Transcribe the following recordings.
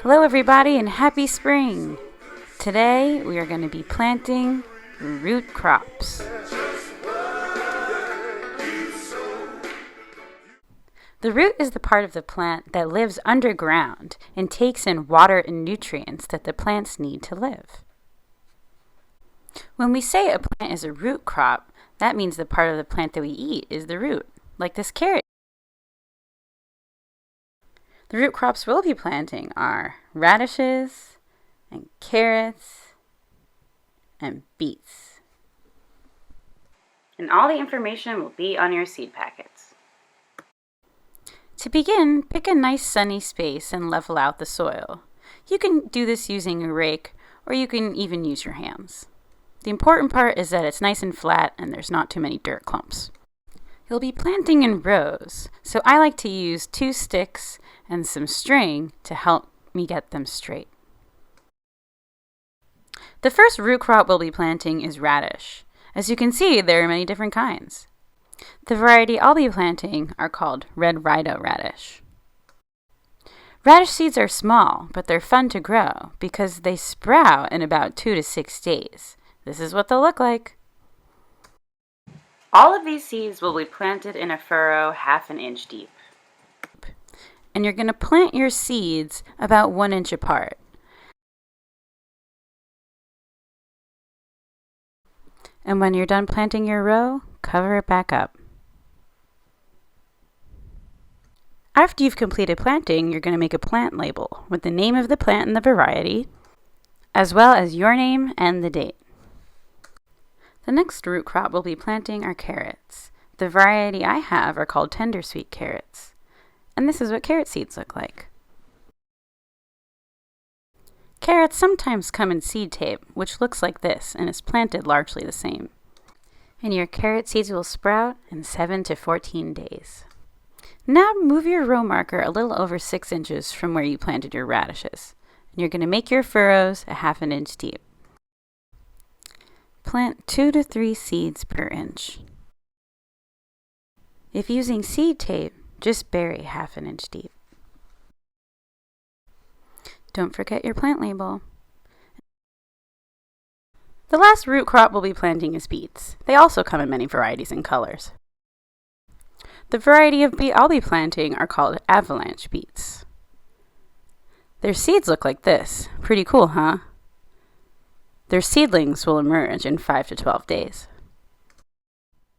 Hello everybody and happy spring! Today we are going to be planting root crops. The root is the part of the plant that lives underground and takes in water and nutrients that the plants need to live. When we say a plant is a root crop, that means the part of the plant that we eat is the root, like this carrot. The root crops we'll be planting are radishes and carrots and beets. And all the information will be on your seed packets. To begin, pick a nice sunny space and level out the soil. You can do this using a rake, or you can even use your hands. The important part is that it's nice and flat and there's not too many dirt clumps. You'll be planting in rows, so I like to use 2 sticks and some string to help me get them straight. The first root crop we'll be planting is radish. As you can see, there are many different kinds. The variety I'll be planting are called red radish. Radish seeds are small, but they're fun to grow because they sprout in about 2 to 6 days. This is what they'll look like. All of these seeds will be planted in a furrow 1/2 inch deep. And you're going to plant your seeds about 1 inch apart. And when you're done planting your row, cover it back up. After you've completed planting, you're going to make a plant label with the name of the plant and the variety, as well as your name and the date. The next root crop we'll be planting are carrots. The variety I have are called tender sweet carrots. And this is what carrot seeds look like. Carrots sometimes come in seed tape, which looks like this and is planted largely the same. And your carrot seeds will sprout in 7 to 14 days. Now move your row marker a little over 6 inches from where you planted your radishes. And you're going to make your furrows 1/2 inch deep. Plant 2 to 3 seeds per inch. If using seed tape, just bury 1/2 inch deep. Don't forget your plant label. The last root crop we'll be planting is beets. They also come in many varieties and colors. The variety of beet I'll be planting are called avalanche beets. Their seeds look like this. Pretty cool, huh? Their seedlings will emerge in 5 to 12 days.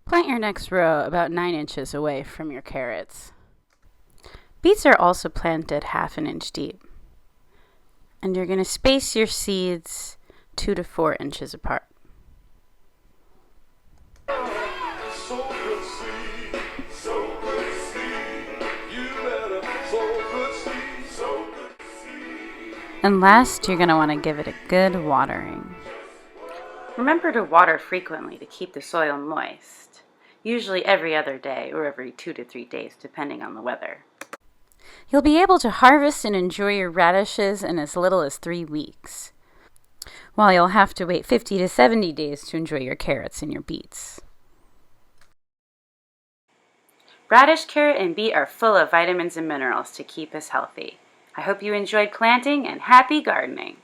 Plant your next row about 9 inches away from your carrots. Beets are also planted 1/2 inch deep. And you're going to space your seeds 2 to 4 inches apart. And last, you're going to want to give it a good watering. Remember to water frequently to keep the soil moist, usually every other day or every 2 to 3 days, depending on the weather. You'll be able to harvest and enjoy your radishes in as little as 3 weeks, while you'll have to wait 50 to 70 days to enjoy your carrots and your beets. Radish, carrot, and beet are full of vitamins and minerals to keep us healthy. I hope you enjoyed planting and happy gardening.